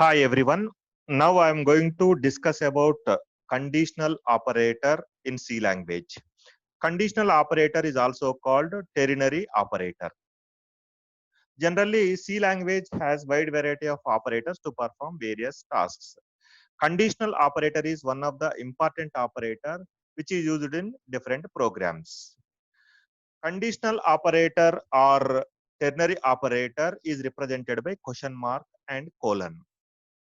Hi everyone. Now I am going to discuss about conditional operator in C language. Conditional operator is also called ternary operator. Generally, C language has wide variety of operators to perform various tasks. Conditional operator is one of the important operator which is used in different programs. Conditional operator or ternary operator is represented by question mark and colon.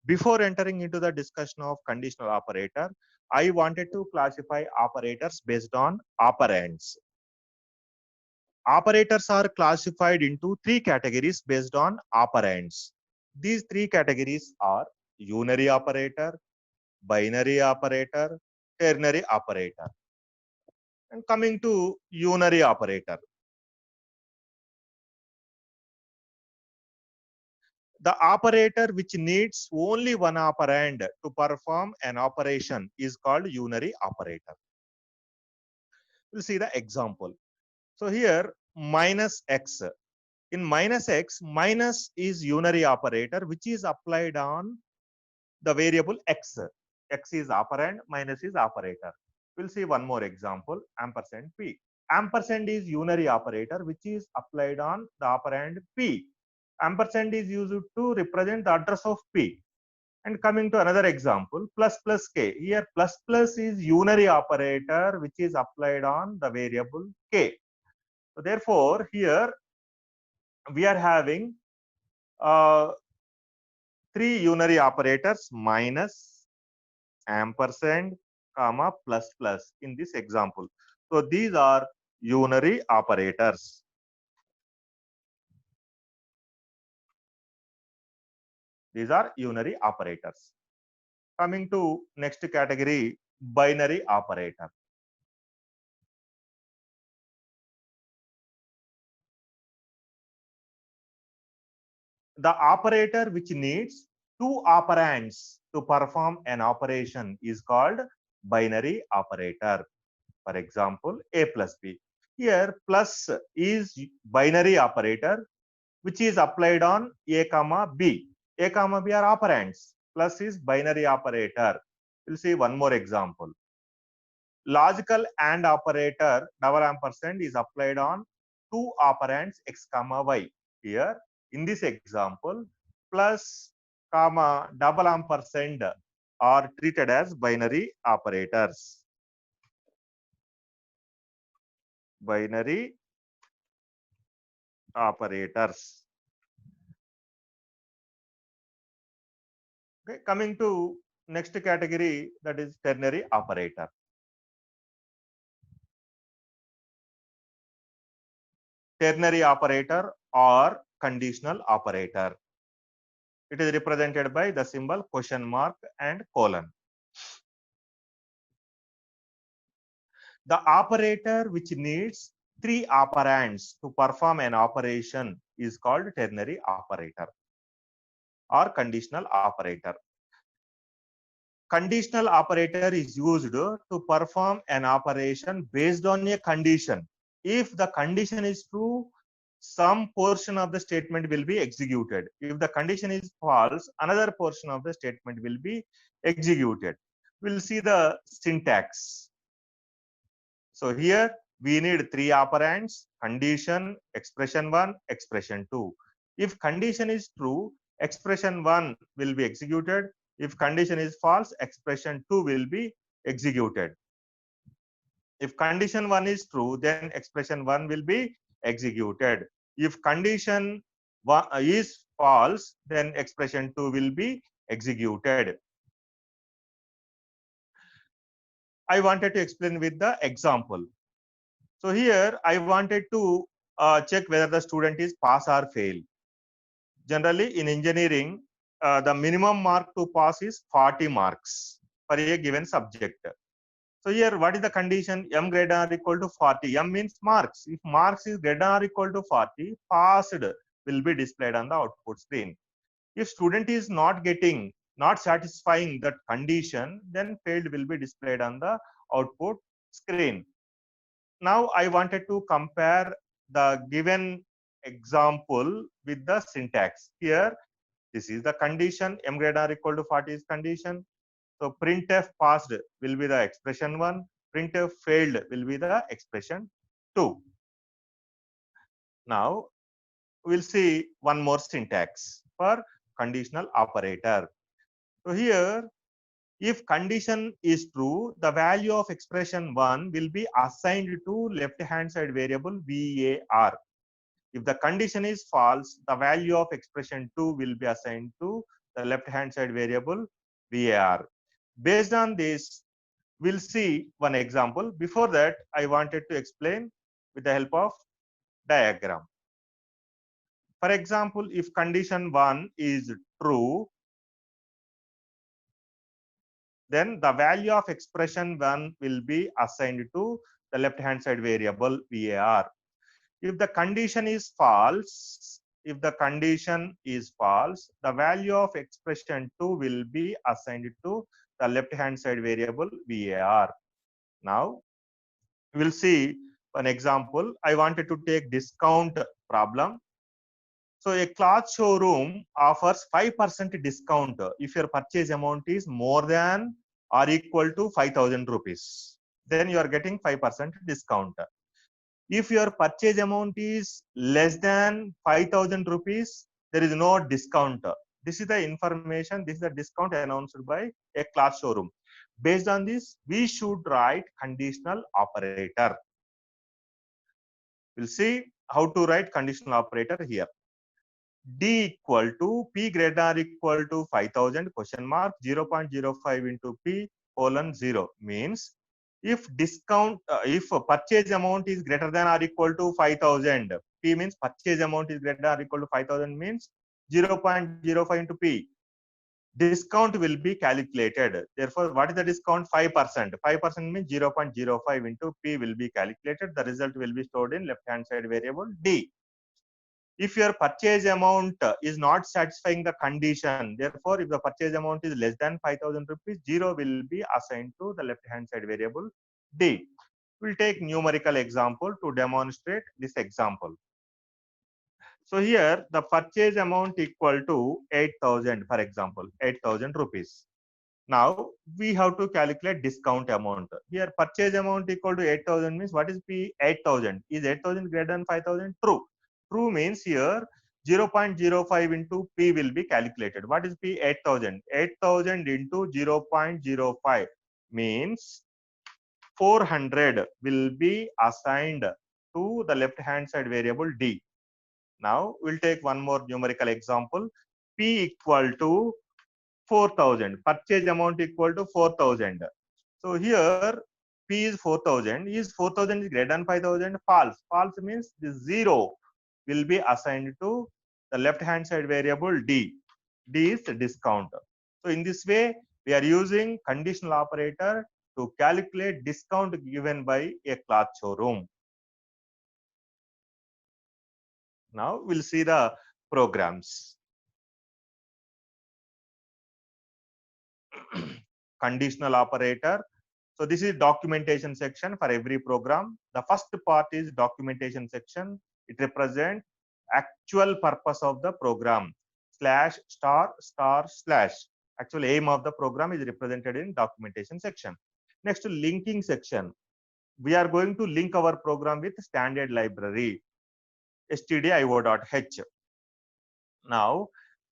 Before entering into the discussion of conditional operator, I wanted to classify operators based on operands. Operators are classified into three categories based on operands. These three categories are unary operator, binary operator, ternary operator. And coming to unary operator, the operator which needs only one operand to perform an operation is called unary operator. We'll see the example. So here minus x. In minus x, minus is unary operator which is applied on the variable x. X is operand, minus is operator. We'll see one more example, ampersand p. Ampersand is unary operator which is applied on the operand p. Ampersand is used to represent the address of p. And coming to another example, plus plus k. Here plus plus is unary operator which is applied on the variable k. So therefore, here we are having three unary operators minus, ampersand, comma, plus plus in this example. So these are unary operators. These are unary operators. Coming to next category, binary operator. The operator which needs two operands to perform an operation is called binary operator. For example, a plus b. Here plus is binary operator which is applied on a comma b. A comma b are operands. Plus is binary operator. We'll see one more example. Logical AND operator double ampersand is applied on two operands x comma y. Here in this example, plus comma double ampersand are treated as binary operators. Binary operators. Okay, coming to next category, that is ternary operator. Ternary operator or conditional operator. It is represented by the symbol question mark and colon. The operator which needs three operands to perform an operation is called ternary operator or conditional operator. Conditional operator is used to perform an operation based on a condition. If the condition is true, some portion of the statement will be executed. If the condition is false, another portion of the statement will be executed. We'll see the syntax. So here we need three operands: condition, expression 1, expression 2. If condition is true, expression 1 will be executed. If condition is false, expression 2 will be executed. If condition 1 is true, then expression 1 will be executed. If condition 1 is false, then expression 2 will be executed. I wanted to explain with the example. So here I wanted to check whether the student is pass or fail. Generally in engineering, the minimum mark to pass is 40 marks for a given subject. So here what is the condition? M greater than or equal to 40. M means marks. If marks is greater than or equal to 40, passed will be displayed on the output screen. If student is not satisfying that condition, then failed will be displayed on the output screen. Now I wanted to compare the given example with the syntax. Here This is the condition. M greater than or equal to 40 is condition. So printf passed will be the expression 1. Printf failed will be the expression 2. Now we'll see one more syntax for conditional operator. So here, if condition is true, the value of expression 1 will be assigned to left hand side variable var. If the condition is false, the value of expression 2 will be assigned to the left hand side variable var. Based on this, we'll see one example. Before that, I wanted to explain with the help of diagram. For example, if condition 1 is true, then the value of expression 1 will be assigned to the left hand side variable var. If the condition is false, the value of expression 2 will be assigned to the left hand side variable var. Now we'll see an example. I wanted to take discount problem. So a cloth showroom offers 5% discount if your purchase amount is more than or equal to 5,000 rupees. Then you are getting 5% discount. If your purchase amount is less than 5,000 rupees, there is no discount. This is the information, this is the discount announced by a cloth showroom. Based on this, we should write conditional operator. We'll see how to write conditional operator here. D equal to P greater than or equal to 5,000 question mark 0.05 into P colon 0 means if discount, if purchase amount is greater than or equal to 5,000, P means purchase amount is greater than or equal to 5,000 means 0.05 into P. Discount will be calculated. Therefore, what is the discount? 5%. 5% means 0.05 into P will be calculated. The result will be stored in left hand side variable D. If your purchase amount is not satisfying the condition, therefore, if the purchase amount is less than 5,000 rupees, 0 will be assigned to the left hand side variable D. We'll take numerical example to demonstrate this example. So here the purchase amount equal to 8,000, for example, 8,000 rupees. Now we have to calculate discount amount. Here purchase amount equal to 8,000 means what is P? 8,000. Is 8,000 greater than 5,000? True. True means here 0.05 into P will be calculated. What is P? 8,000. 8,000 into 0.05 means 400 will be assigned to the left hand side variable D. Now we'll take one more numerical example. P equal to 4,000. Purchase amount equal to 4,000. So here P is 4,000. Is 4,000 is greater than 5,000? False. False means the 0 will be assigned to the left hand side variable D. D is the discount. So in this way, we are using conditional operator to calculate discount given by a cloth showroom. Now we'll see the programs. Conditional operator. So this is documentation section for every program. The first part is documentation section. It represents actual purpose of the program. Slash star star slash. Actual aim of the program is represented in documentation section. Next, linking section. We are going to link our program with standard library stdio.h. Now,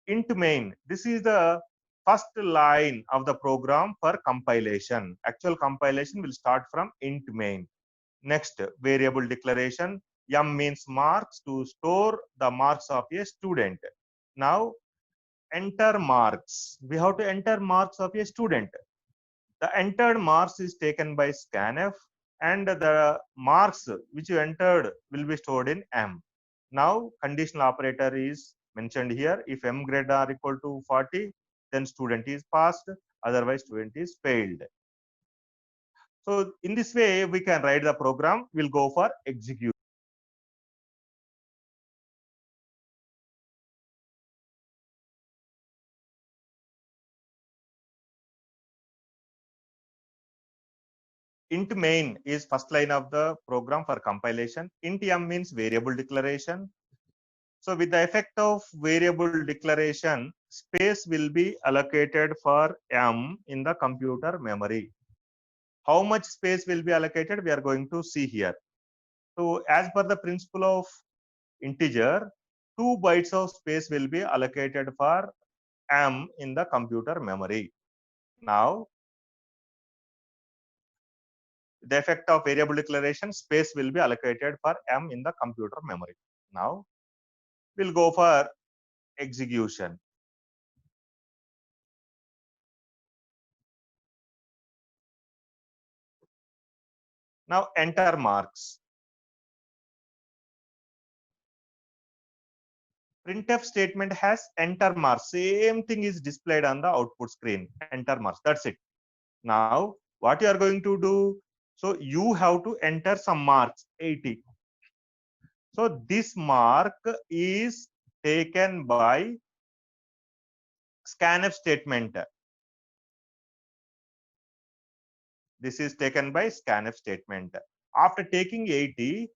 int main. This is the first line of the program for compilation. Actual compilation will start from int main. Next, variable declaration. M means marks, to store the marks of a student. Now, enter marks. We have to enter marks of a student. The entered marks is taken by scanf, and the marks which you entered will be stored in M. Now, conditional operator is mentioned here. If M greater or equal to 40, then student is passed, otherwise student is failed. So in this way, we can write the program. We'll go for execute. Int main is first line of the program for compilation. Int M means variable declaration. So with the effect of variable declaration, space will be allocated for M in the computer memory. How much space will be allocated? We are going to see here. So as per the principle of integer, 2 bytes of space will be allocated for M in the computer memory. Now, the effect of variable declaration, space will be allocated for M in the computer memory. Now, we'll go for execution. Now, enter marks. Printf statement has enter marks. Same thing is displayed on the output screen. Enter marks. That's it. Now, what you are going to do? So, you have to enter some marks, 80. So, this mark is taken by scanf statement. This is taken by scanf statement. After taking 80,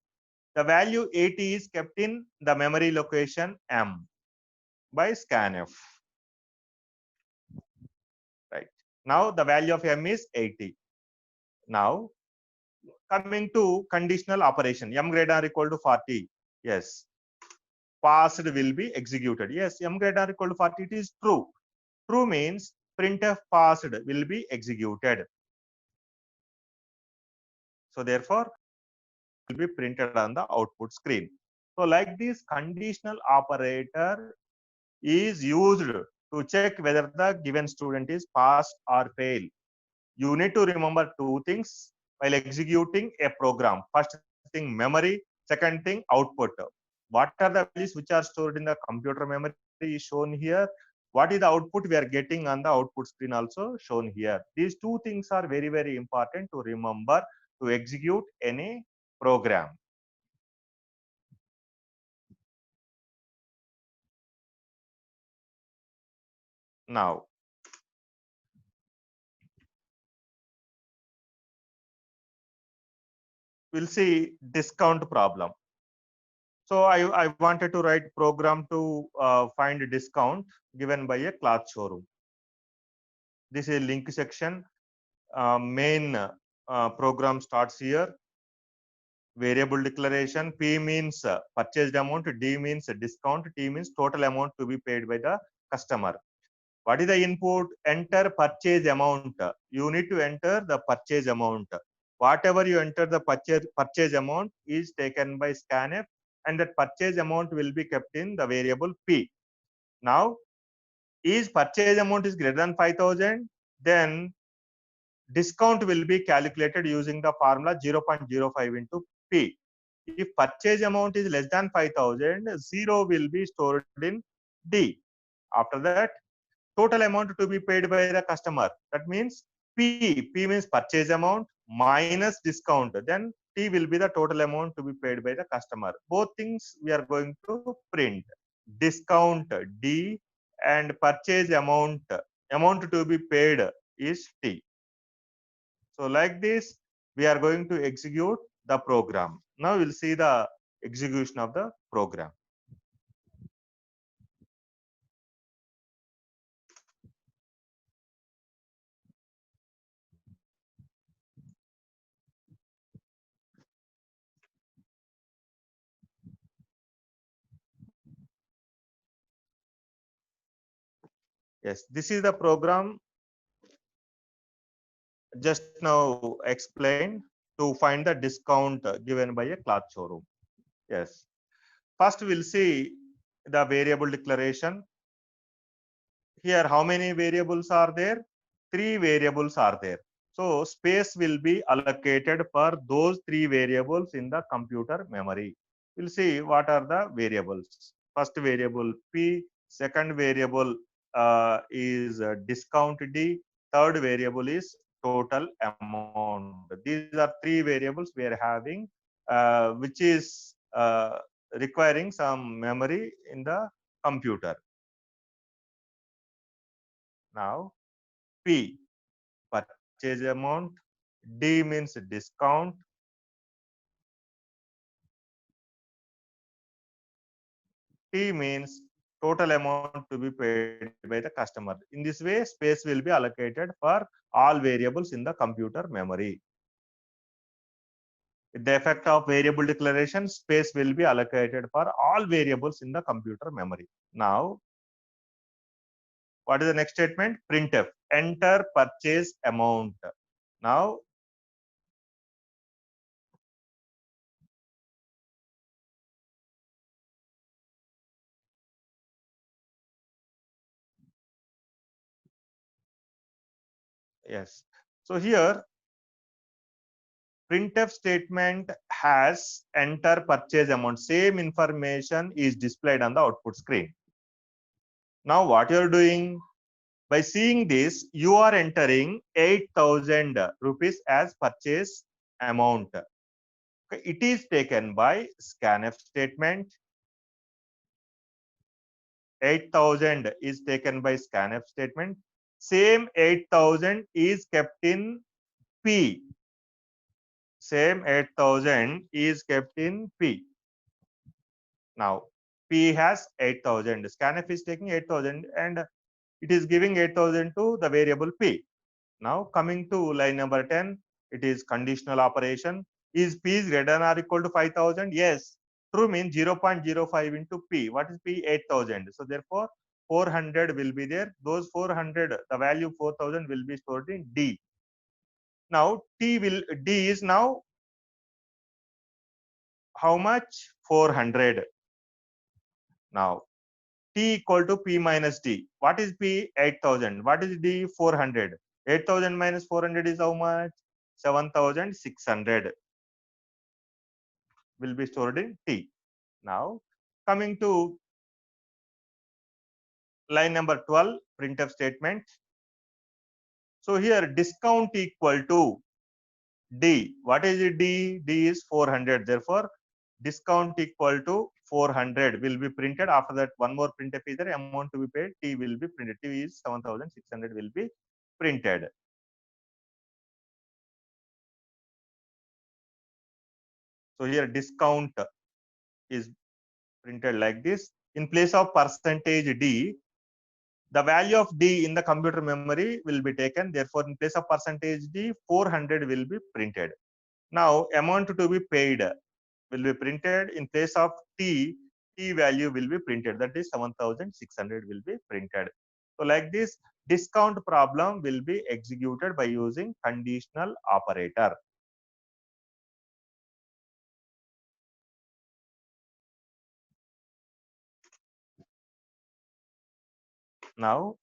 the value 80 is kept in the memory location M by scanf. Right. Now the value of M is 80. Now coming to conditional operation, M greater or equal to 40. Yes. Passed will be executed. Yes, M greater or equal to 40, it is true. True means printf passed will be executed. So therefore, will be printed on the output screen. So like this conditional operator is used to check whether the given student is passed or fail. You need to remember two things while executing a program. First thing, memory. Second thing, output. What are the values which are stored in the computer memory is shown here. What is the output we are getting on the output screen also shown here. These two things are very, very important to remember to execute any program. Now, we'll see discount problem. So I wanted to write program to find a discount given by a cloth showroom. This is a link section. Main program starts here. Variable declaration. P means purchased amount. D means discount. T means total amount to be paid by the customer. What is the input? Enter purchase amount. You need to enter the purchase amount. Whatever you enter the purchase amount is taken by scanf, and that purchase amount will be kept in the variable P. Now, is purchase amount is greater than 5,000, then discount will be calculated using the formula 0.05 into P. If purchase amount is less than 5,000, 0 will be stored in D. After that, total amount to be paid by the customer. That means P means purchase amount minus discount. Then T will be the total amount to be paid by the customer. Both things we are going to print. Discount D and purchase amount to be paid is T. So like this, we are going to execute the program. Now we'll see the execution of the program. Yes, this is the program just now explained to find the discount given by a cloth showroom. Yes. First, we'll see the variable declaration. Here, how many variables are there? 3 variables are there. So, space will be allocated for those 3 variables in the computer memory. We'll see what are the variables. First variable P, second variable is discount D, third variable is total amount. These are 3 variables we are having, which is requiring some memory in the computer. Now, P, purchase amount, D means discount, T means total amount to be paid by the customer. In this way, space will be allocated for all variables in the computer memory. With the effect of variable declaration, space will be allocated for all variables in the computer memory. Now, what is the next statement? Printf, enter purchase amount. Now, yes. So here, printf statement has enter purchase amount. Same information is displayed on the output screen. Now, what you are doing? By seeing this, you are entering 8,000 rupees as purchase amount. Okay, it is taken by scanf statement. 8,000 is taken by scanf statement. Same 8,000 is kept in P. Same 8,000 is kept in P. Now, P has 8,000. Scanf is taking 8,000 and it is giving 8,000 to the variable P. Now, coming to line number 10, it is conditional operation. Is P is greater than or equal to 5,000? Yes. True means 0.05 into P. What is P? 8,000. So, therefore, 400 will be there. Those 400, the value 4,000 will be stored in D. Now, D is now how much? 400. Now, T equal to P minus D. What is P? 8,000. What is D? 400. 8,000 minus 400 is how much? 7,600 will be stored in T. Now, coming to line number 12, printf statement. So here discount equal to D. What is D? D is 400. Therefore, discount equal to 400 will be printed. After that, one more printf is there. Amount to be paid. T will be printed. T is 7,600 will be printed. So here discount is printed like this. In place of percentage D, the value of D in the computer memory will be taken. Therefore, in place of percentage D, 400 will be printed. Now, amount to be paid will be printed. In place of T, T value will be printed. That is 7,600 will be printed. So, like this, discount problem will be executed by using conditional operator. Now,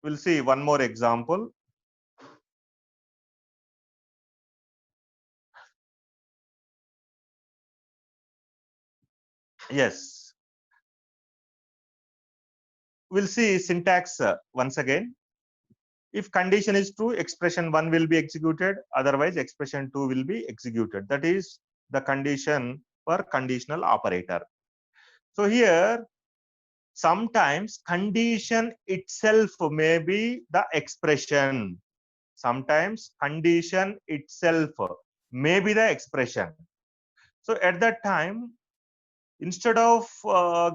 we'll see one more example. Yes, we'll see syntax once again. If condition is true, expression 1 will be executed. Otherwise, expression 2 will be executed. That is the condition for conditional operator. So here, sometimes condition itself may be the expression. Sometimes condition itself may be the expression. So at that time, instead of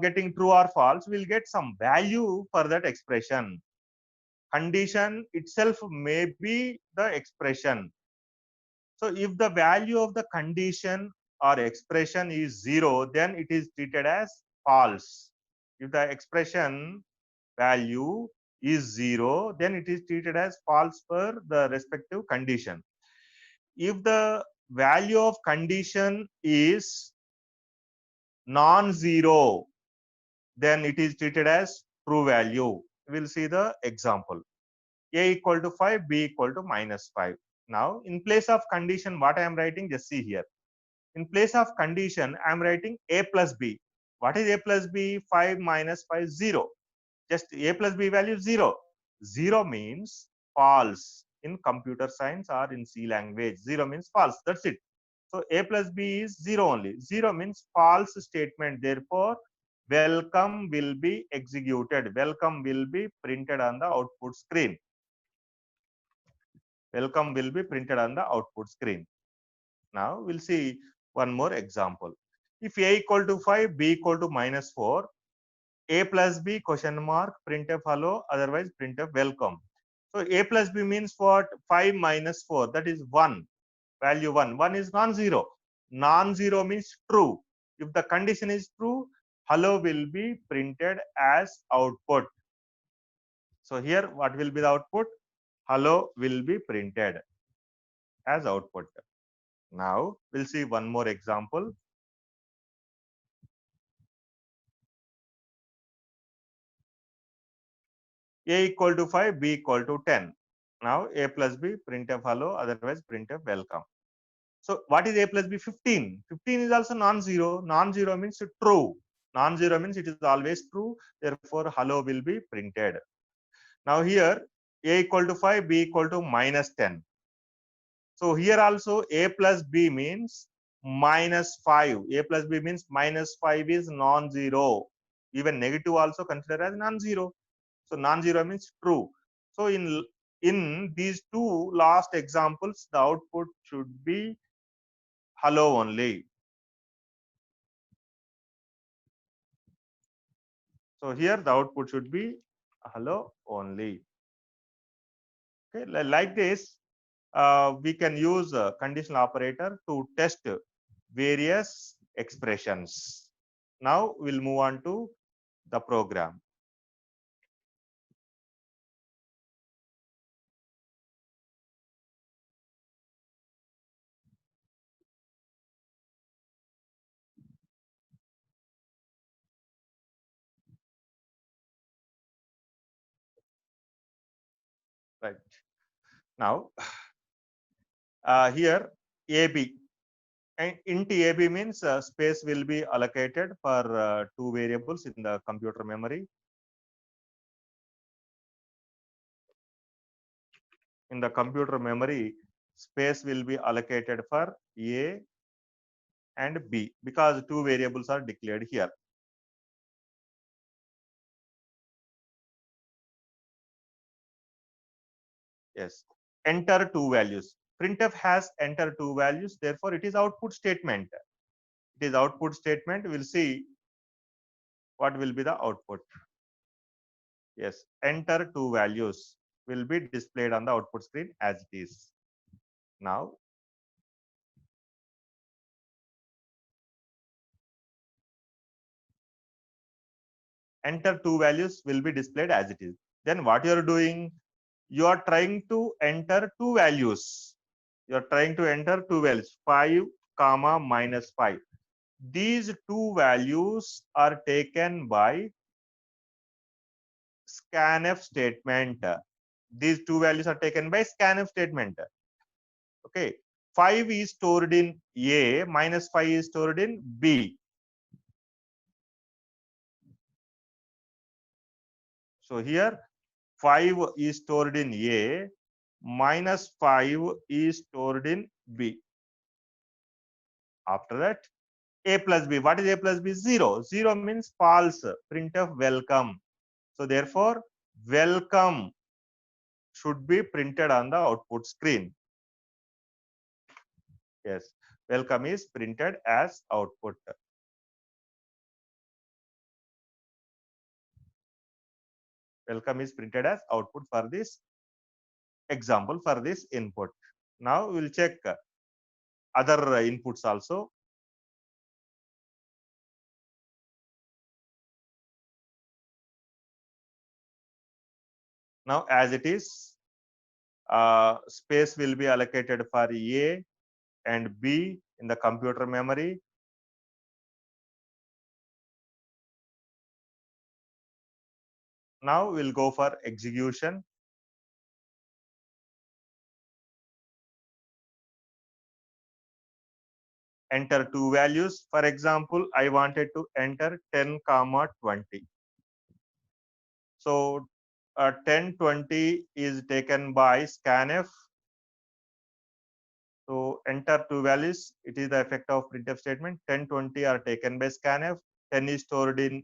getting true or false, we'll get some value for that expression. Condition itself may be the expression. So if the value of the condition or expression is 0, then it is treated as false. If the expression value is 0, then it is treated as false for the respective condition. If the value of condition is non-zero, then it is treated as true value. We'll see the example. A equal to 5, B equal to minus 5. Now, in place of condition, what I am writing, just see here. In place of condition, I am writing A plus B. What is A plus B? 5 minus 5, 0. Just A plus B value 0. 0 means false in computer science or in C language. 0 means false. That's it. So A plus B is 0 only. 0 means false statement. Therefore, welcome will be executed. Welcome will be printed on the output screen. Welcome will be printed on the output screen. Now we'll see one more example. If A equal to 5, B equal to minus 4, A plus B question mark, printf hello, otherwise printf welcome. So A plus B means what? 5 minus 4, that is 1. Value 1. 1 is non-zero. Non-zero means true. If the condition is true, hello will be printed as output. So here, what will be the output? Hello will be printed as output. Now, we'll see one more example. A equal to 5, B equal to 10. Now, A plus B, printf hello, otherwise printf welcome. So, what is A plus B? 15. 15 is also non-zero. Non-zero means true. Non-zero means it is always true. Therefore, hello will be printed. Now, here, A equal to 5, B equal to minus 10. So, here also A plus B means minus 5. A plus B means minus 5 is non-zero. Even negative also considered as non-zero. So non-zero means true. So in these two last examples, the output should be hello only. So here the output should be hello only. Okay, like this, we can use a conditional operator to test various expressions. Now we'll move on to the program. Right now, here AB. And int AB means space will be allocated for two variables in the computer memory. In the computer memory, space will be allocated for A and B because two variables are declared here. Yes. Enter two values. Printf has enter two values. Therefore, it is output statement. It is output statement. We'll see what will be the output. Yes. Enter two values will be displayed on the output screen as it is. Now, enter two values will be displayed as it is. Then what you are doing? You are trying to enter two values. You are trying to enter two values, 5 comma minus 5. These two values are taken by scanf statement. These two values are taken by scanf statement. Okay. 5 is stored in A, minus 5 is stored in B. So here 5 is stored in A, minus 5 is stored in B. After that, A plus B. What is A plus B? 0. 0 means false. Printf welcome. So therefore, welcome should be printed on the output screen. Yes, welcome is printed as output. Welcome is printed as output for this example, for this input. Now we'll check other inputs also. Now as it is, space will be allocated for A and B in the computer memory. Now we'll go for execution. Enter two values. For example, I wanted to enter 10 comma 20. So 1020 is taken by scanf. So enter two values. It is the effect of printf statement. 1020 are taken by scanf. 10 is stored in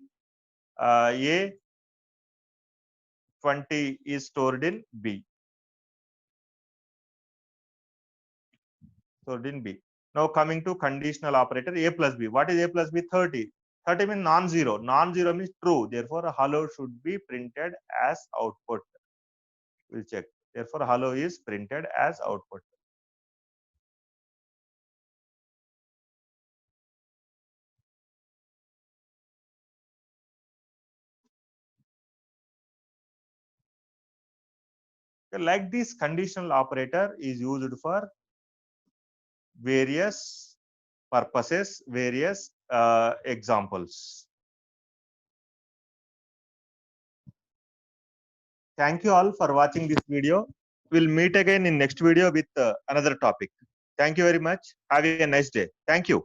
A. 20 is stored in B. Stored in B. Now coming to conditional operator A plus B. What is A plus B? 30. 30 means non-zero. Non-zero means true. Therefore, hello should be printed as output. We'll check. Therefore, hello is printed as output. Like this conditional operator is used for various purposes, various examples. Thank you all for watching this video. We'll meet again in next video with another topic. Thank you very much. Have a nice day. Thank you.